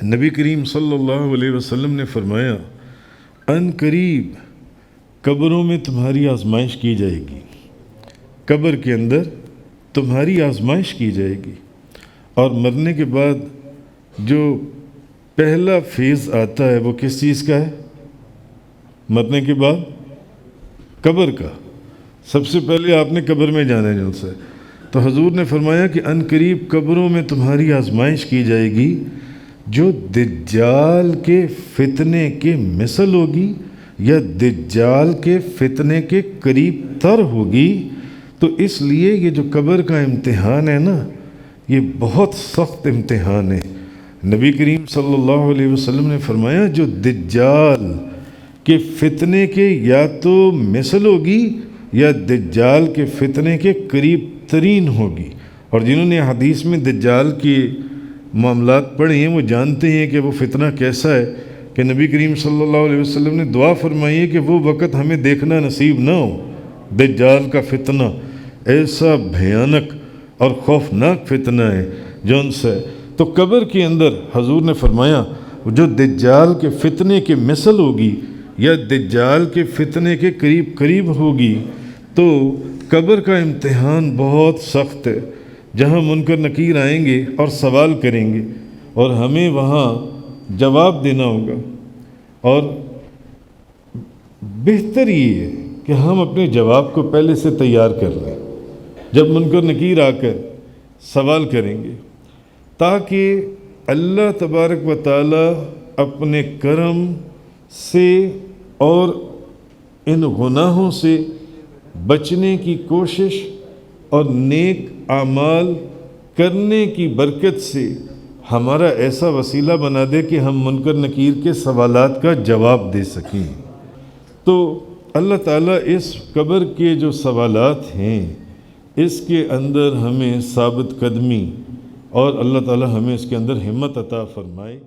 نبی کریم صلی اللہ علیہ وسلم نے فرمایا ان قریب قبروں میں تمہاری آزمائش کی جائے گی، قبر کے اندر تمہاری آزمائش کی جائے گی، اور مرنے کے بعد جو پہلا فیز آتا ہے وہ کس چیز کا ہے؟ مرنے کے بعد قبر کا۔ سب سے پہلے آپ نے قبر میں جانا ہے جن سے، تو حضور نے فرمایا کہ ان قریب قبروں میں تمہاری آزمائش کی جائے گی جو دجال کے فتنے کے مثل ہوگی یا دجال کے فتنے کے قریب تر ہوگی۔ تو اس لیے یہ جو قبر کا امتحان ہے نا، یہ بہت سخت امتحان ہے۔ نبی کریم صلی اللہ علیہ وسلم نے فرمایا جو دجال کے فتنے کے یا تو مثل ہوگی یا دجال کے فتنے کے قریب ترین ہوگی۔ اور جنہوں نے حدیث میں دجال کی معاملات پڑھے ہیں وہ جانتے ہیں کہ وہ فتنہ کیسا ہے، کہ نبی کریم صلی اللہ علیہ وسلم نے دعا فرمائی ہے کہ وہ وقت ہمیں دیکھنا نصیب نہ ہو۔ دجال کا فتنہ ایسا بھیانک اور خوفناک فتنہ ہے جو ان سے، تو قبر کے اندر حضور نے فرمایا جو دجال کے فتنے کے مثل ہوگی یا دجال کے فتنے کے قریب ہوگی، تو قبر کا امتحان بہت سخت ہے، جہاں منکر نکیر آئیں گے اور سوال کریں گے اور ہمیں وہاں جواب دینا ہوگا۔ اور بہتر یہ ہے کہ ہم اپنے جواب کو پہلے سے تیار کر لیں جب منکر نکیر آ کر سوال کریں گے، تاکہ اللہ تبارک و تعالی اپنے کرم سے اور ان گناہوں سے بچنے کی کوشش اور نیک اعمال کرنے کی برکت سے ہمارا ایسا وسیلہ بنا دے کہ ہم منکر نکیر کے سوالات کا جواب دے سکیں۔ تو اللہ تعالیٰ اس قبر کے جو سوالات ہیں اس کے اندر ہمیں ثابت قدمی اور اللہ تعالیٰ ہمیں اس کے اندر ہمت عطا فرمائے۔